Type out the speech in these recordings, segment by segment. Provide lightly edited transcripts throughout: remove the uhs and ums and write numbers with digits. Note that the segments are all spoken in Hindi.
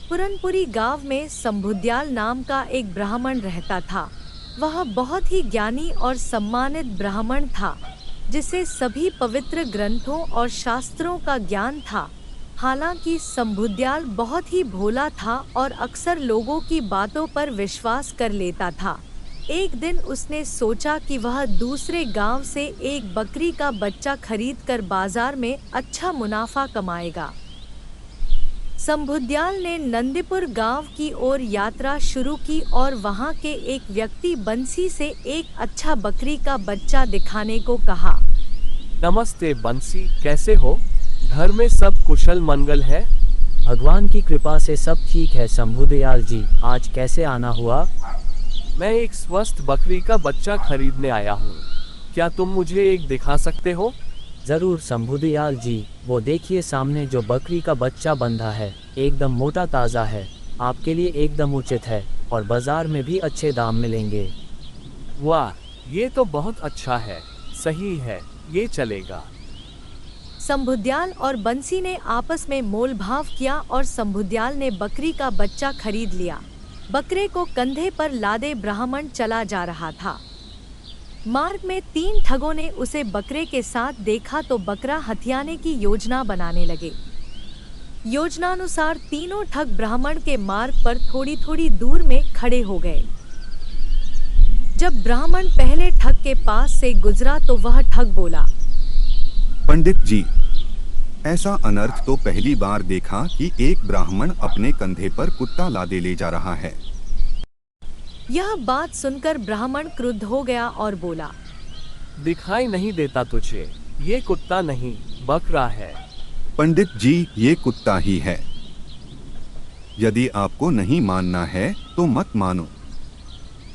पुरनपुरी गांव में संबुदयाल नाम का एक ब्राह्मण रहता था। वह बहुत ही ज्ञानी और सम्मानित ब्राह्मण था, जिसे सभी पवित्र ग्रंथों और शास्त्रों का ज्ञान था। हालांकि संबुदयाल बहुत ही भोला था और अक्सर लोगों की बातों पर विश्वास कर लेता था। एक दिन उसने सोचा कि वह दूसरे गांव से एक बकरी का बच्चा खरीदकर बाजार में अच्छा मुनाफा कमाएगा। संबुदयाल ने नंदीपुर गांव की ओर यात्रा शुरू की और वहां के एक व्यक्ति बंसी से एक अच्छा बकरी का बच्चा दिखाने को कहा। नमस्ते बंसी, कैसे हो? घर में सब कुशल मंगल है? भगवान की कृपा से सब ठीक है संबुदयाल जी। आज कैसे आना हुआ? मैं एक स्वस्थ बकरी का बच्चा खरीदने आया हूँ। क्या तुम मुझे एक दिखा सकते हो? जरूर संबुदयाल जी, वो देखिए सामने जो बकरी का बच्चा बंधा है, एकदम मोटा ताज़ा है, आपके लिए एकदम उचित है और बाजार में भी अच्छे दाम मिलेंगे। वाह, ये तो बहुत अच्छा है। सही है, ये चलेगा। संबुदयाल और बंसी ने आपस में मोल भाव किया और संबुदयाल ने बकरी का बच्चा खरीद लिया। बकरे को कंधे पर लादे ब्राह्मण चला जा रहा था। मार्ग में 3 ठगों ने उसे बकरे के साथ देखा तो बकरा हथियाने की योजना बनाने लगे। योजनानुसार तीनों ठग ब्राह्मण के मार्ग पर थोड़ी थोड़ी दूर में खड़े हो गए। जब ब्राह्मण पहले ठग के पास से गुजरा तो वह ठग बोला, पंडित जी, ऐसा अनर्थ तो पहली बार देखा कि एक ब्राह्मण अपने कंधे पर कुत्ता लादे ले जा रहा है। यह बात सुनकर ब्राह्मण क्रुद्ध हो गया और बोला, दिखाई नहीं देता तुझे? ये कुत्ता नहीं, बकरा है। पंडित जी, ये कुत्ता ही है। यदि आपको नहीं मानना है तो मत मानो,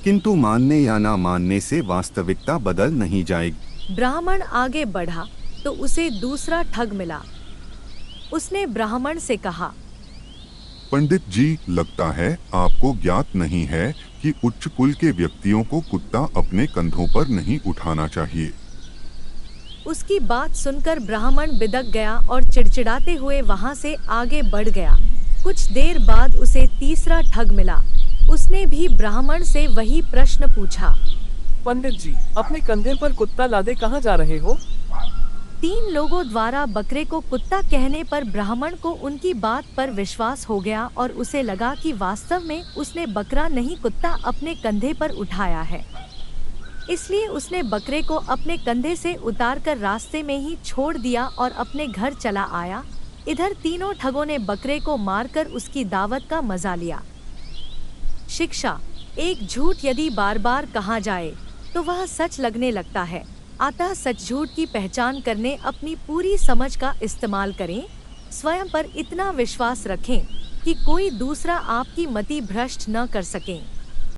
किंतु मानने या ना मानने से वास्तविकता बदल नहीं जाएगी। ब्राह्मण आगे बढ़ा तो उसे दूसरा ठग मिला। उसने ब्राह्मण से कहा, पंडित जी, लगता है आपको ज्ञात नहीं है कि उच्च कुल के व्यक्तियों को कुत्ता अपने कंधों पर नहीं उठाना चाहिए। उसकी बात सुनकर ब्राह्मण बिदक गया और चिड़चिड़ाते हुए वहां से आगे बढ़ गया। कुछ देर बाद उसे तीसरा ठग मिला। उसने भी ब्राह्मण से वही प्रश्न पूछा, पंडित जी, अपने कंधे पर कुत्ता लादे कहाँ जा रहे हो? 3 लोगों द्वारा बकरे को कुत्ता कहने पर ब्राह्मण को उनकी बात पर विश्वास हो गया और उसे लगा कि वास्तव में उसने बकरा नहीं कुत्ता अपने कंधे पर उठाया है। इसलिए उसने बकरे को अपने कंधे से उतारकर रास्ते में ही छोड़ दिया और अपने घर चला आया। इधर तीनों ठगों ने बकरे को मारकर उसकी दावत का मजा लिया। शिक्षा: एक झूठ यदि बार बार कहा जाए तो वह सच लगने लगता है। अतः सच झूठ की पहचान करने अपनी पूरी समझ का इस्तेमाल करें। स्वयं पर इतना विश्वास रखें कि कोई दूसरा आपकी मति भ्रष्ट न कर सके।